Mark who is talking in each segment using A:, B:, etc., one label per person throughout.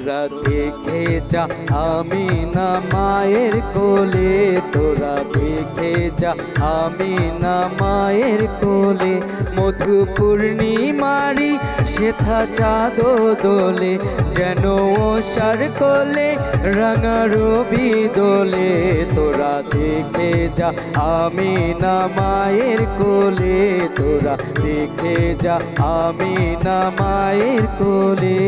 A: তোরা দেখে যা আমিনা মায়ের কোলে, তোরা দেখে যা আমিনা মায়ের কোলে। মধু পূর্ণিমারি সেথা চাঁদ দোলে, যেন ওষার কোলে রাঙা রবি দোলে। তোরা দেখে যা আমিনা মায়ের কোলে, তোরা দেখে যা আমিনা মায়ের কোলে।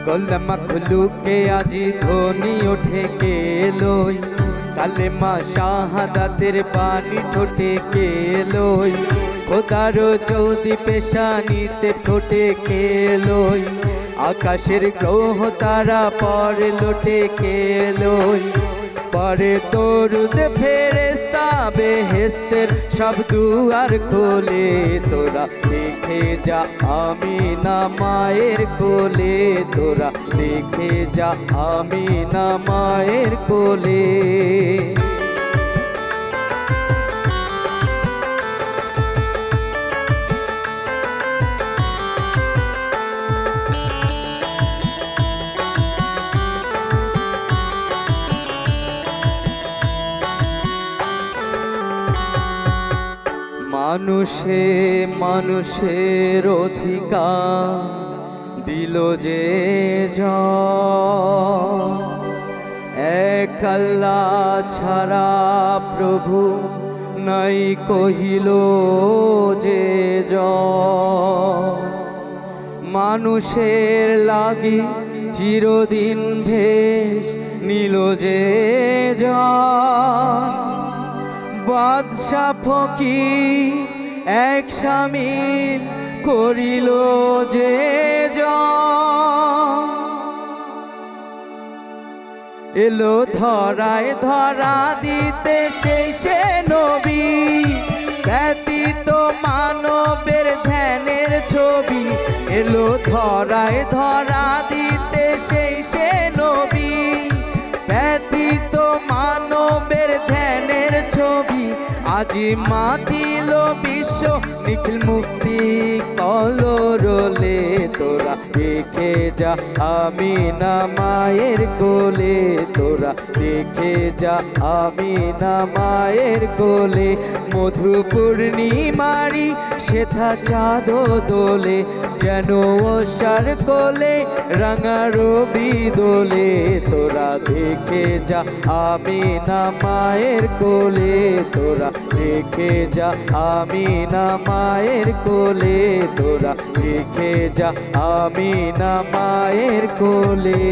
A: কলমা খুলুকে আজি ধ্বনি ওঠে কেলই, কালেমা শাহাদাতের পানি ঠোঁটে কেলই। খোদার চৌদি পেশানিতে ঠোঁটে কেলই, আকাশের গ্রহ তারা পর লোটে কেলই। পরে দরুদ ফেরেশতা বেহেশতের সব দুয়ার খোলে, তোরা দেখে যা আমিনা মায়ের কোলে, তোরা দেখে যা আমিনা মায়ের কোলে। মানুষে মানুষের অধিকার দিল যে এক আল্লাহ ছাড়া প্রভু নাই কহিল যে মানুষের লাগি চিরদিন ভেষ নিল যে বাদশা ফকির এক স্বামীর করিল যে এলো ধরায় ধরা দিতে সেই সে নবী, ব্যতীত মানবের ধ্যানের ছবি। এলো ধরায় ধরা দিতে সেই সে নবী, ব্যতীত মানবের ধ্যানের ছবি। আজি মাতিল বিশ্ব নিখিল মুক্তি কলরলে, তোরা দেখে যা আমিনা মায়ের কোলে, তোরা দেখে যা আমিনা মায়ের কোলে। মধু পূর্ণিমারি সেথা চাঁদ দোলে, যেন ওষার কোলে রাঙা রবি দোলে। তোরা দেখে যা আমিনা মায়ের কোলে, তোরা দেখে যা আমিনা মায়ের কোলে, তোরা দেখে যা আমিনা মায়ের কোলে।